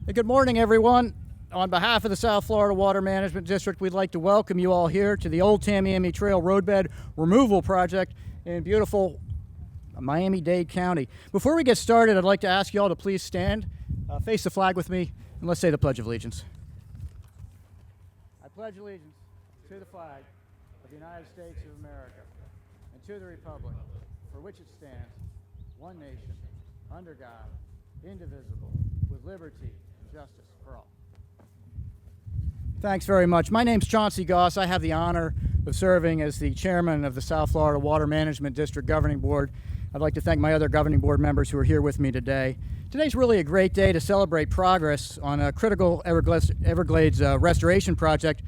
Hey, good morning, everyone. On behalf of the South Florida Water Management District, we'd like to welcome you all here to the Old Tamiami Trail Roadbed Removal Project in beautiful Miami-Dade County. Before we get started, I'd like to ask you all to please stand, face the flag with me, and let's say the Pledge of Allegiance. I pledge allegiance to the flag of the United States of America and to the republic for which it stands, one nation, under God, indivisible, with liberty and justice for all. Thanks very much. My name's Chauncey Goss. I have the honor of serving as the chairman of the South Florida Water Management District Governing Board. I'd like to thank my other governing board members who are here with me today. Today's really a great day to celebrate progress on a critical Everglades restoration project.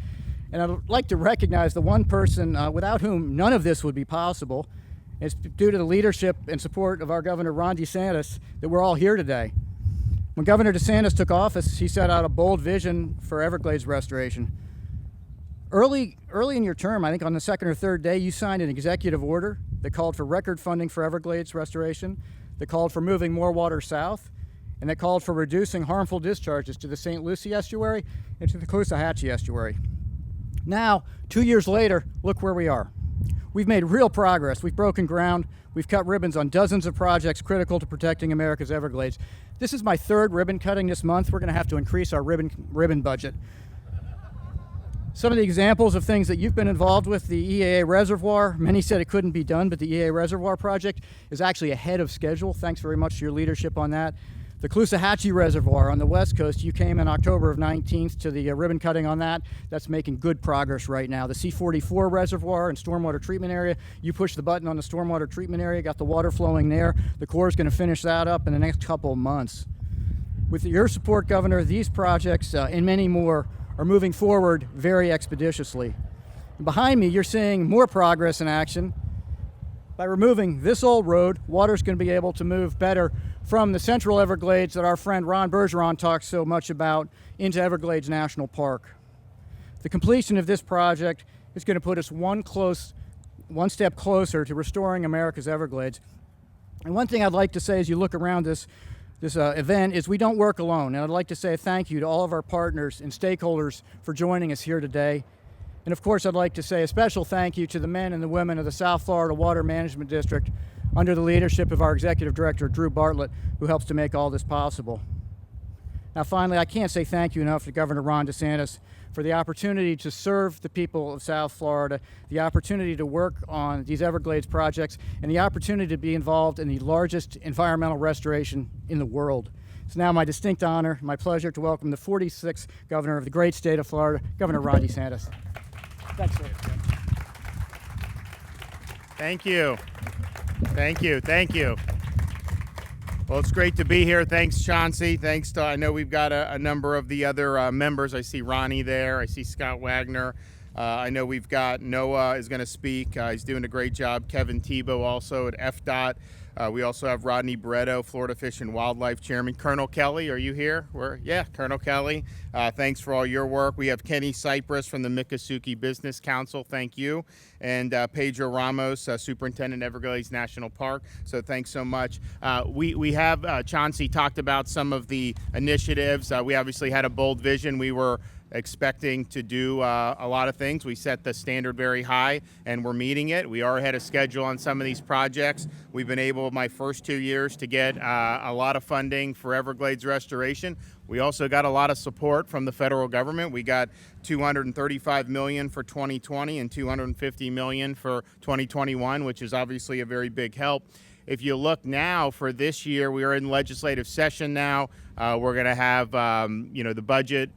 And I'd like to recognize the one person without whom none of this would be possible. It's due to the leadership and support of our Governor, Ron DeSantis, that we're all here today. When Governor DeSantis took office, he set out a bold vision for Everglades restoration. Early in your term, I think on the second or third day, you signed an executive order that called for record funding for Everglades restoration, that called for moving more water south, and that called for reducing harmful discharges to the St. Lucie estuary and to the Caloosahatchee estuary. Now, 2 years later, look where we are. We've made real progress. We've broken ground. We've cut ribbons on dozens of projects critical to protecting America's Everglades. This is my third ribbon cutting this month. We're going to have to increase our ribbon budget. Some of the examples of things that you've been involved with, the EAA reservoir. Many said it couldn't be done, but the EAA reservoir project is actually ahead of schedule. Thanks very much to your leadership on that. The Caloosahatchee Reservoir on the West Coast, you came in October of 19th to the ribbon cutting on that. That's making good progress right now. The C44 Reservoir and Stormwater Treatment Area, you pushed the button on the Stormwater Treatment Area, got the water flowing there. The Corps is going to finish that up in the next couple of months. With your support, Governor, these projects and many more are moving forward very expeditiously. And behind me, you're seeing more progress in action. By removing this old road, water's going to be able to move better from the central Everglades that our friend Ron Bergeron talks so much about into Everglades National Park. The completion of this project is going to put us one step closer to restoring America's Everglades. And one thing I'd like to say as you look around this event is we don't work alone. And I'd like to say thank you to all of our partners and stakeholders for joining us here today. And of course, I'd like to say a special thank you to the men and the women of the South Florida Water Management District under the leadership of our Executive Director, Drew Bartlett, who helps to make all this possible. Now, finally, I can't say thank you enough to Governor Ron DeSantis for the opportunity to serve the people of South Florida, the opportunity to work on these Everglades projects, and the opportunity to be involved in the largest environmental restoration in the world. It's now my distinct honor, my pleasure to welcome the 46th Governor of the great state of Florida, Governor Ron DeSantis. Thanks, sir. Thank you. Thank you. Thank you. Well, it's great to be here. Thanks, Chauncey. Thanks to, I know we've got a number of the other members. I see Ronnie there. I see Scott Wagner. I know we've got Noah is going to speak. He's doing a great job. Kevin Thibault also at FDOT. We also have Rodney Barreto, Florida Fish and Wildlife Chairman. Colonel Kelly, are you here? Colonel Kelly. Thanks for all your work. We have Kenny Cypress from the Miccosukee Business Council. Thank you. And Pedro Ramos, Superintendent, Everglades National Park. So thanks so much. We have, Chauncey talked about some of the initiatives. We obviously had a bold vision. We were expecting to do a lot of things. We set the standard very high, and we're meeting it. We are ahead of schedule on some of these projects. We've been able, my first 2 years, to get a lot of funding for Everglades restoration. We also got a lot of support from the federal government. We got $235 million for 2020 and $250 million for 2021, which is obviously a very big help. If you look now for this year, we are in legislative session now. We're going to have, the budget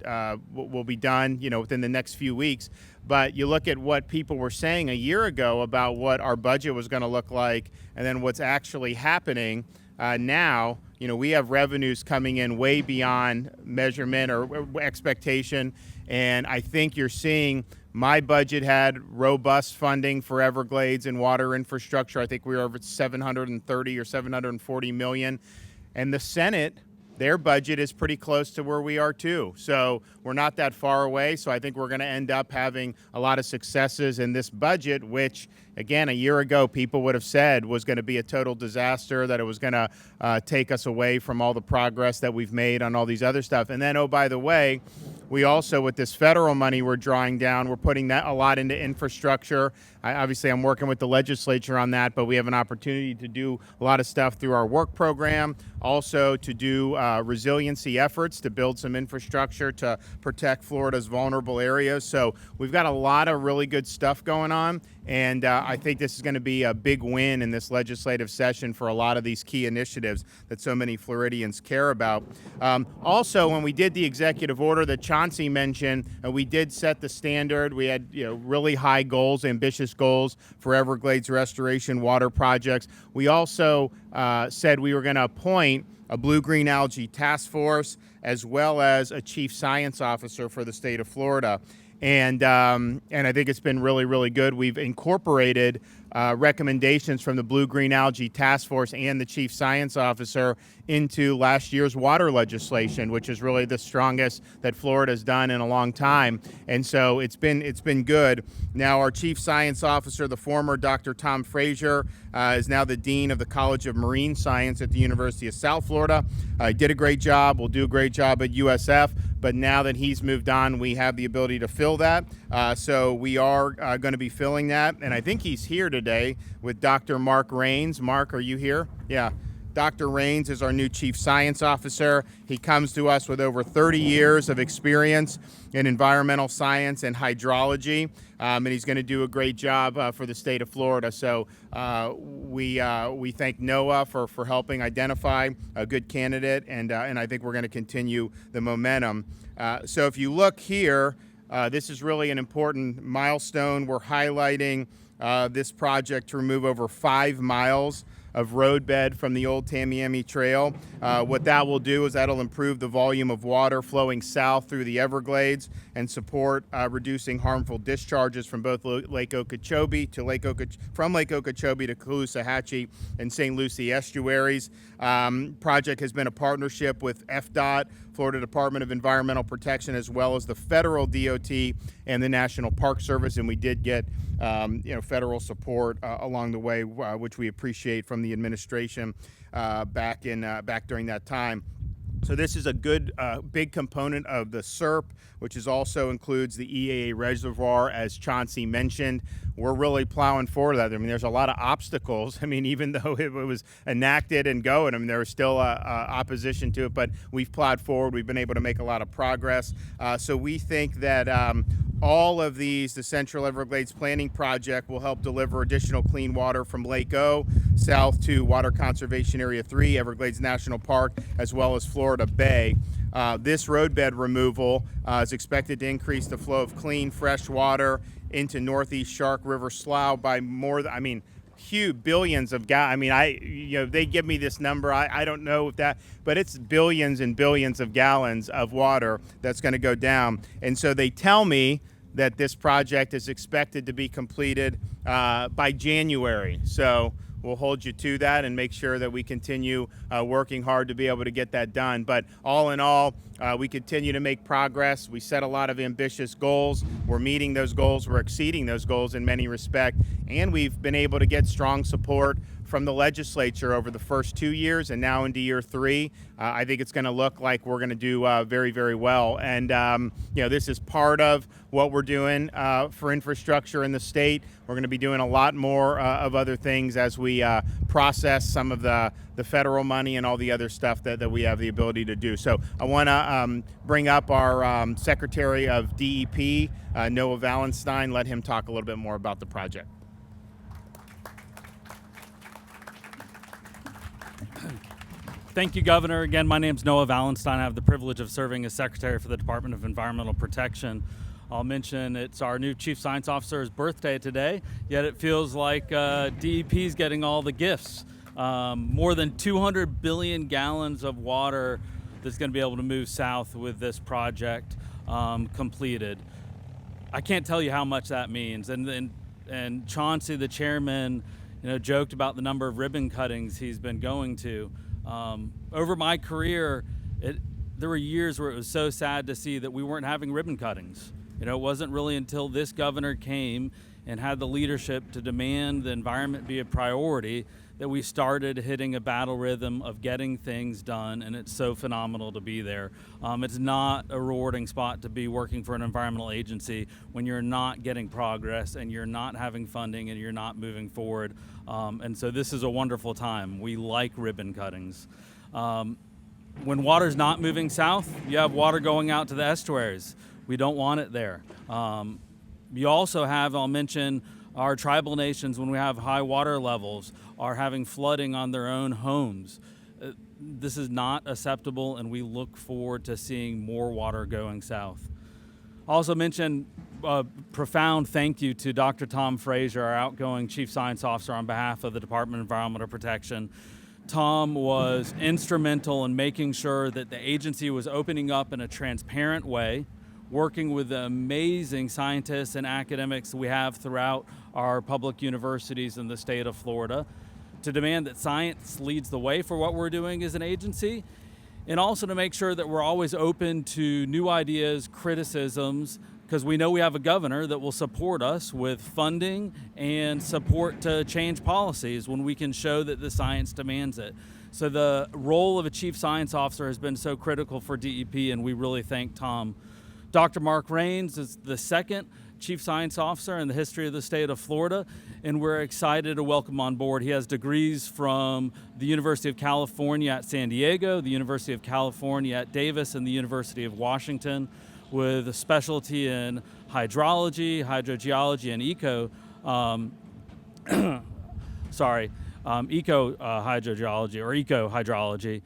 will be done, within the next few weeks. But you look at what people were saying a year ago about what our budget was going to look like, and then what's actually happening now. We have revenues coming in way beyond measurement or expectation, and I think you're seeing. My budget had robust funding for Everglades and water infrastructure. I think we were over 730 or 740 million. And the Senate their budget is pretty close to where we are too. So we're not that far away. So I think we're going to end up having a lot of successes in this budget, which, again, a year ago, people would have said was going to be a total disaster, that it was going to take us away from all the progress that we've made on all these other stuff. And then, oh, by the way, we also, with this federal money we're drawing down, we're putting that a lot into infrastructure. Obviously, I'm working with the legislature on that, but we have an opportunity to do a lot of stuff through our work program, also to do resiliency efforts to build some infrastructure to protect Florida's vulnerable areas. So we've got a lot of really good stuff going on, and I think this is going to be a big win in this legislative session for a lot of these key initiatives that so many Floridians care about. Also, when we did the executive order that Chauncey mentioned, we did set the standard. We had really high goals, ambitious goals for Everglades restoration water projects. We also said we were going to appoint a blue-green algae task force as well as a chief science officer for the state of Florida. And I think it's been really, really good. We've incorporated recommendations from the Blue-Green Algae Task Force and the Chief Science Officer into last year's water legislation, which is really the strongest that Florida's done in a long time. And so it's been good. Now, our Chief Science Officer, the former Dr. Tom Frazier, is now the Dean of the College of Marine Science at the University of South Florida. He did a great job, will do a great job at USF, but now that he's moved on, we have the ability to fill that. So we are going to be filling that, and I think he's here today with Dr. Mark Rains. Mark, are you here? Yeah. Dr. Rains is our new Chief Science Officer. He comes to us with over 30 years of experience in environmental science and hydrology, and he's going to do a great job for the state of Florida. So we thank NOAA for helping identify a good candidate, and I think we're going to continue the momentum. So if you look here, this is really an important milestone. We're highlighting this project to remove over 5 miles of roadbed from the old Tamiami Trail. What that will do is that'll improve the volume of water flowing south through the Everglades and support reducing harmful discharges from both Lake Okeechobee to Lake Okeechobee to Caloosahatchee and St. Lucie estuaries. Project has been a partnership with FDOT, Florida Department of Environmental Protection, as well as the federal DOT and the National Park Service, and we did get federal support along the way, which we appreciate from the administration back during that time. So this is a good big component of the SERP, which also includes the EAA reservoir, as Chauncey mentioned. We're really plowing forward that. I mean, there's a lot of obstacles. I mean, even though it was enacted and going, I mean, there was still opposition to it, but we've plowed forward. We've been able to make a lot of progress. So we think that all of these, the Central Everglades Planning Project, will help deliver additional clean water from Lake O south to Water Conservation Area 3, Everglades National Park, as well as Florida Bay. This roadbed removal is expected to increase the flow of clean, fresh water into Northeast Shark River Slough by more than, huge billions of gallons. I mean, they give me this number. I don't know if that, but it's billions and billions of gallons of water that's going to go down. And so they tell me that this project is expected to be completed by January. So we'll hold you to that and make sure that we continue working hard to be able to get that done. But all in all, we continue to make progress. We set a lot of ambitious goals. We're meeting those goals. We're exceeding those goals in many respects. And we've been able to get strong support from the legislature over the first 2 years and now into year 3. I think it's going to look like we're going to do very, very well. And, this is part of what we're doing for infrastructure in the state. We're going to be doing a lot more of other things as we process some of the federal money and all the other stuff that we have the ability to do. So I want to bring up our Secretary of DEP, Noah Valenstein, let him talk a little bit more about the project. Thank you, Governor. Again, my name is Noah Valenstein. I have the privilege of serving as Secretary for the Department of Environmental Protection. I'll mention it's our new Chief Science Officer's birthday today, yet it feels like DEP is getting all the gifts. More than 200 billion gallons of water that's going to be able to move south with this project completed. I can't tell you how much that means. And Chauncey, the chairman, joked about the number of ribbon cuttings he's been going to. Over my career, There were years where it was so sad to see that we weren't having ribbon cuttings. You know, it wasn't really until this governor came and had the leadership to demand the environment be a priority that we started hitting a battle rhythm of getting things done, and it's so phenomenal to be there. It's not a rewarding spot to be working for an environmental agency when you're not getting progress and you're not having funding and you're not moving forward. And so this is a wonderful time. We like ribbon cuttings. When water's not moving south, you have water going out to the estuaries. We don't want it there. You also have, I'll mention, our tribal nations, when we have high water levels, are having flooding on their own homes. This is not acceptable, and we look forward to seeing more water going south. Also mention a profound thank you to Dr. Tom Frazier, our outgoing Chief Science Officer on behalf of the Department of Environmental Protection. Tom was instrumental in making sure that the agency was opening up in a transparent way, working with the amazing scientists and academics we have throughout our public universities in the state of Florida, to demand that science leads the way for what we're doing as an agency, and also to make sure that we're always open to new ideas, criticisms, because we know we have a governor that will support us with funding and support to change policies when we can show that the science demands it. So the role of a chief science officer has been so critical for DEP, and we really thank Tom. Dr. Mark Rains is the second chief science officer in the history of the state of Florida, and we're excited to welcome on board. He has degrees from the University of California at San Diego, the University of California at Davis, and the University of Washington, with a specialty in hydrology, hydrogeology, and eco-hydrogeology.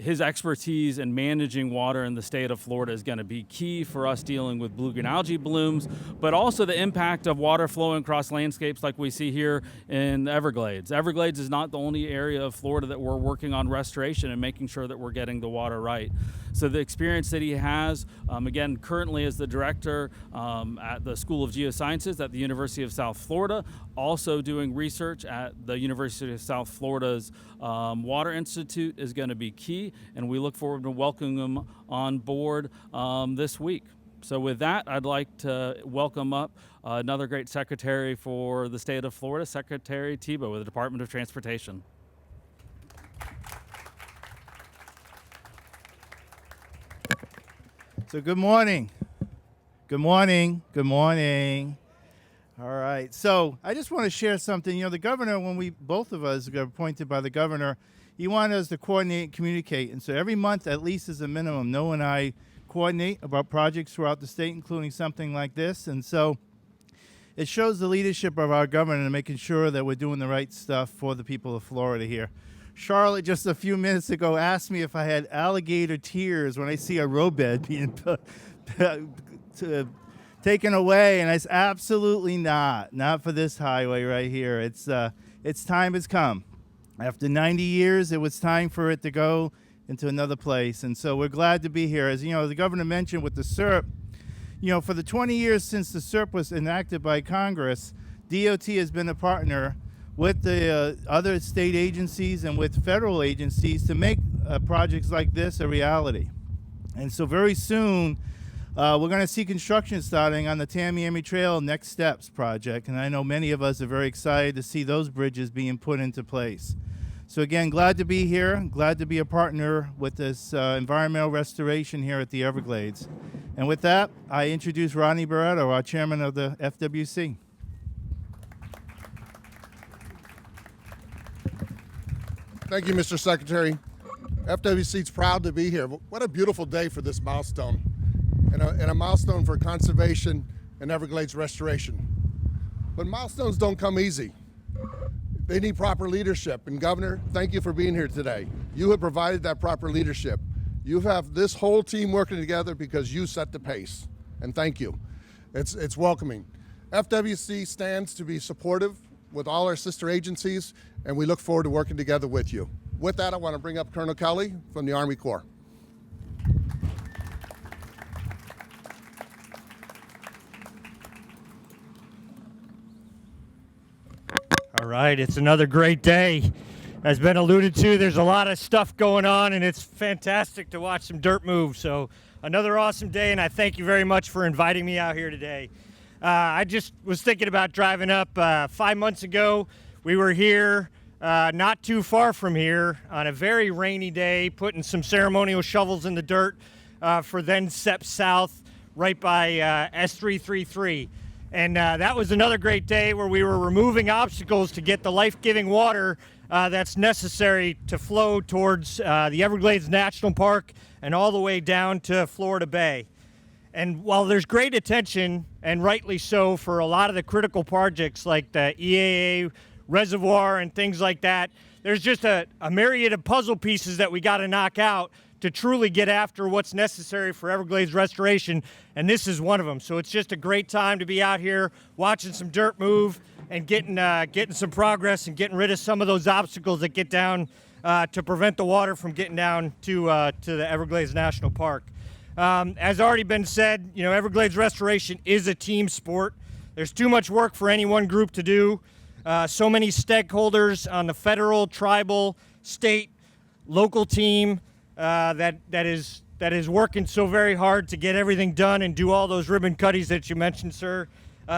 His expertise in managing water in the state of Florida is going to be key for us dealing with blue-green algae blooms, but also the impact of water flowing across landscapes like we see here in the Everglades. Everglades is not the only area of Florida that we're working on restoration and making sure that we're getting the water right. So the experience that he has, again, currently as the director at the School of Geosciences at the University of South Florida, also doing research at the University of South Florida's Water Institute, is going to be key, and we look forward to welcoming him on board this week. So with that, I'd like to welcome up another great secretary for the state of Florida, Secretary Thibault with the Department of Transportation. So good morning. Good morning. Good morning. All right. So I just want to share something. You know, the governor, when both of us got appointed by the governor, he wanted us to coordinate and communicate. And so every month, at least as a minimum, Noah and I coordinate about projects throughout the state, including something like this. And so it shows the leadership of our governor in making sure that we're doing the right stuff for the people of Florida here. Charlotte, just a few minutes ago, asked me if I had alligator tears when I see a roadbed being taken away, and I said, absolutely not for this highway right here. Its time has come. After 90 years, it was time for it to go into another place, and so we're glad to be here. As you know, the governor mentioned with the SERP, you know, for the 20 years since the SERP was enacted by Congress, DOT has been a partner with the other state agencies and with federal agencies to make projects like this a reality. And so very soon, we're going to see construction starting on the Tamiami Trail Next Steps project, and I know many of us are very excited to see those bridges being put into place. So again, glad to be here, glad to be a partner with this environmental restoration here at the Everglades. And with that, I introduce Rodney Barreto, our chairman of the FWC. Thank you, Mr. Secretary. FWC is proud to be here. What a beautiful day for this milestone, and a milestone for conservation and Everglades restoration. But milestones don't come easy. They need proper leadership. And Governor, thank you for being here today. You have provided that proper leadership. You have this whole team working together because you set the pace. And thank you. It's welcoming. FWC stands to be supportive with all our sister agencies, and we look forward to working together with you. With that, I want to bring up Colonel Kelly from the Army Corps. All right, it's another great day has been alluded to, there's a lot of stuff going on, and it's fantastic to watch some dirt move. So another awesome day, and I thank you very much for inviting me out here today. I just was thinking about driving up 5 months ago. We were here not too far from here on a very rainy day, putting some ceremonial shovels in the dirt for then SEP South right by S333. And that was another great day where we were removing obstacles to get the life-giving water that's necessary to flow towards the Everglades National Park and all the way down to Florida Bay. And while there's great attention, and rightly so, for a lot of the critical projects like the EAA reservoir and things like that, there's just a myriad of puzzle pieces that we got to knock out to truly get after what's necessary for Everglades restoration, and this is one of them. So it's just a great time to be out here watching some dirt move and getting some progress and getting rid of some of those obstacles that get down to prevent the water from getting down to the Everglades National Park. As already been said, you know, Everglades restoration is a team sport. There's too much work for any one group to do. So many stakeholders on the federal, tribal, state, local team that is working so very hard to get everything done and do all those ribbon cutties that you mentioned, sir.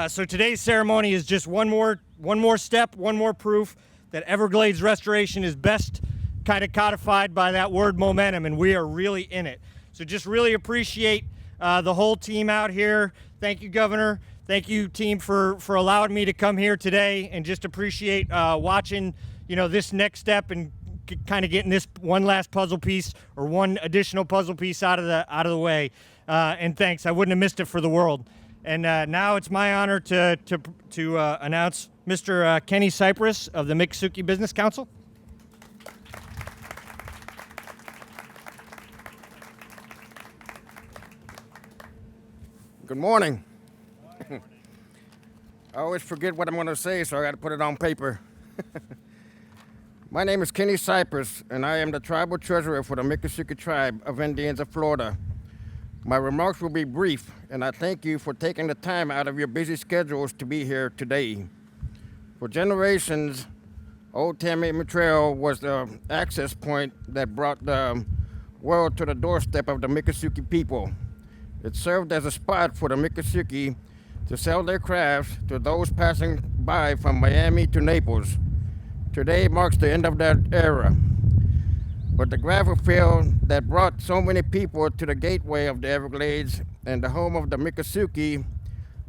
So today's ceremony is just one more step, one more proof that Everglades restoration is best kind of codified by that word momentum, and we are really in it. So just really appreciate the whole team out here. Thank you, Governor. Thank you, team, for allowing me to come here today, and just appreciate watching, you know, this next step and kind of getting this one last puzzle piece or one additional puzzle piece out of the way. And thanks. I wouldn't have missed it for the world. And now it's my honor to announce Mr. Kenny Cypress of the Miccosukee Business Council. Good morning. I always forget what I'm going to say, so I got to put it on paper. My name is Kenny Cypress, and I am the tribal treasurer for the Miccosukee Tribe of Indians of Florida. My remarks will be brief, and I thank you for taking the time out of your busy schedules to be here today. For generations, Old Tamiami Trail was the access point that brought the world to the doorstep of the Miccosukee people. It served as a spot for the Miccosukee to sell their crafts to those passing by from Miami to Naples. Today marks the end of that era. But the gravel field that brought so many people to the gateway of the Everglades and the home of the Miccosukee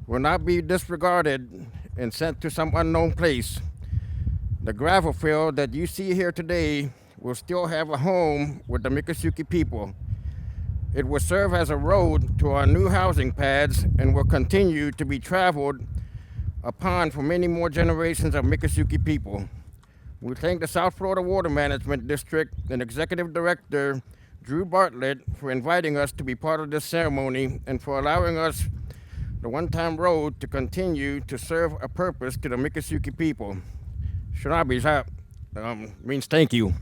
will not be disregarded and sent to some unknown place. The gravel field that you see here today will still have a home with the Miccosukee people. It will serve as a road to our new housing pads and will continue to be traveled upon for many more generations of Miccosukee people. We thank the South Florida Water Management District and Executive Director Drew Bartlett for inviting us to be part of this ceremony and for allowing us the one-time road to continue to serve a purpose to the Miccosukee people. Shanabi's means thank you.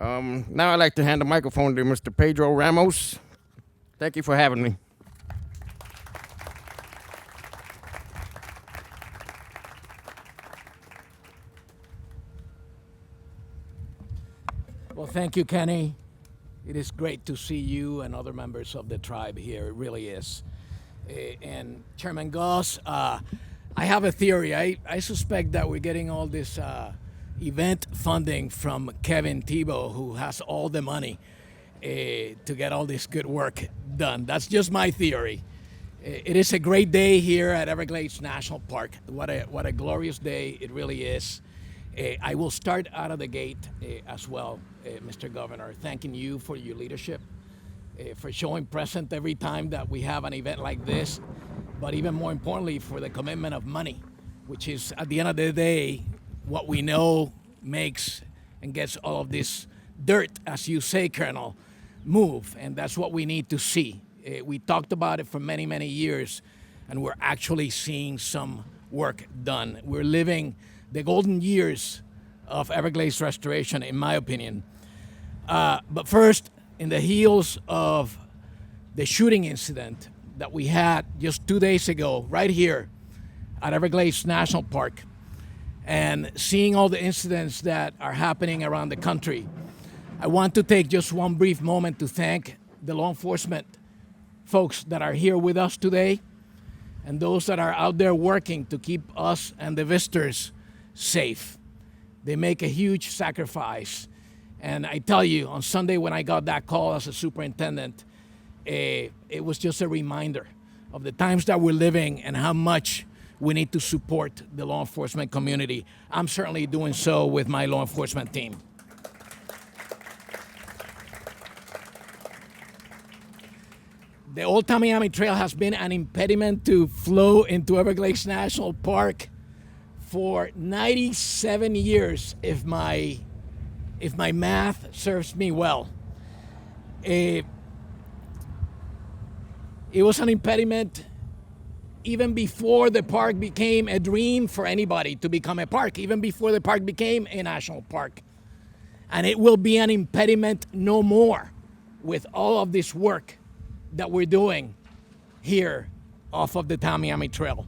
Now I'd like to hand the microphone to Mr. Pedro Ramos. Thank you for having me. Well, thank you, Kenny. It is great to see you and other members of the tribe here. It really is. And Chairman Goss, I have a theory. I suspect that we're getting all this event funding from Kevin Thibault, who has all the money to get all this good work done. That's just my theory. It is a great day here at Everglades National Park. What a glorious day it really is. I will start out of the gate as well, Mr. Governor, thanking you for your leadership, for showing present every time that we have an event like this, but even more importantly, for the commitment of money, which is, at the end of the day, what we know makes and gets all of this dirt, as you say, Colonel, move. And that's what we need to see. We talked about it for many, many years, and we're actually seeing some work done. We're living the golden years of Everglades restoration, in my opinion. But first, in the heels of the shooting incident that we had just 2 days ago, right here at Everglades National Park, and seeing all the incidents that are happening around the country, I want to take just one brief moment to thank the law enforcement folks that are here with us today and those that are out there working to keep us and the visitors safe. They make a huge sacrifice. And I tell you, on Sunday when I got that call as a superintendent, it was just a reminder of the times that we're living and how much we need to support the law enforcement community. I'm certainly doing so with my law enforcement team. The Old Tamiami Trail has been an impediment to flow into Everglades National Park for 97 years, if my math serves me well. It was an impediment even before the park became a dream for anybody to become a park, even before the park became a national park. And it will be an impediment no more with all of this work that we're doing here off of the Tamiami Trail.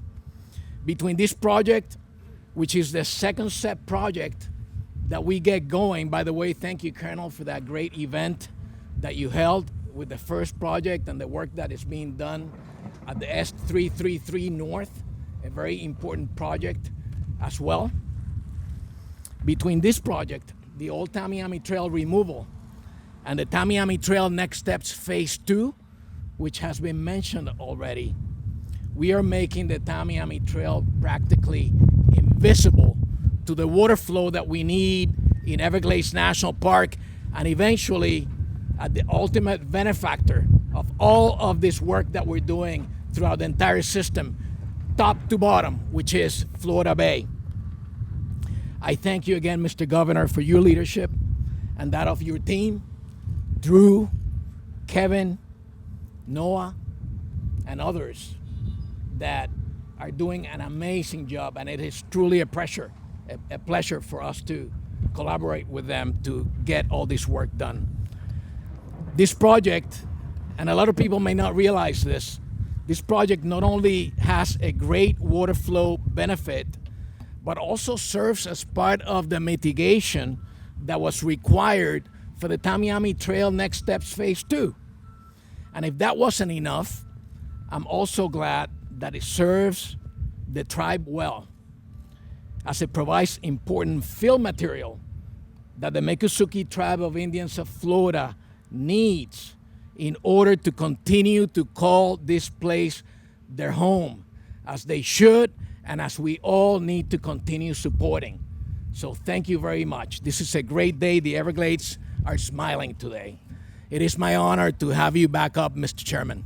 Between this project, which is the second step project that we get going, by the way, thank you, Colonel, for that great event that you held with the first project and the work that is being done at the S333 North, a very important project as well. Between this project, the Old Tamiami Trail removal, and the Tamiami Trail Next Steps Phase 2, which has been mentioned already, we are making the Tamiami Trail practically invisible to the water flow that we need in Everglades National Park, and eventually at the ultimate benefactor of all of this work that we're doing throughout the entire system, top to bottom, which is Florida Bay. I thank you again, Mr. Governor, for your leadership and that of your team, Drew, Kevin, Noah, and others that are doing an amazing job, and it is truly a pleasure for us to collaborate with them to get all this work done. This project, and a lot of people may not realize this project not only has a great water flow benefit, but also serves as part of the mitigation that was required for the Tamiami Trail Next Steps Phase 2. And if that wasn't enough, I'm also glad that it serves the tribe well, as it provides important fill material that the Miccosukee Tribe of Indians of Florida needs in order to continue to call this place their home, as they should, and as we all need to continue supporting. So thank you very much. This is a great day. The Everglades are smiling today. It is my honor to have you back up, Mr. Chairman.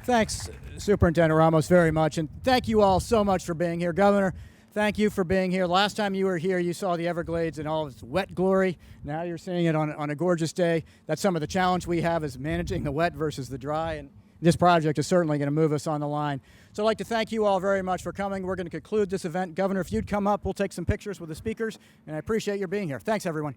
Thanks, Superintendent Ramos, very much. And thank you all so much for being here. Governor, thank you for being here. Last time you were here, you saw the Everglades in all its wet glory. Now you're seeing it on a gorgeous day. That's some of the challenge we have, is managing the wet versus the dry. And this project is certainly going to move us on the line. So I'd like to thank you all very much for coming. We're going to conclude this event. Governor, if you'd come up, we'll take some pictures with the speakers. And I appreciate your being here. Thanks, everyone.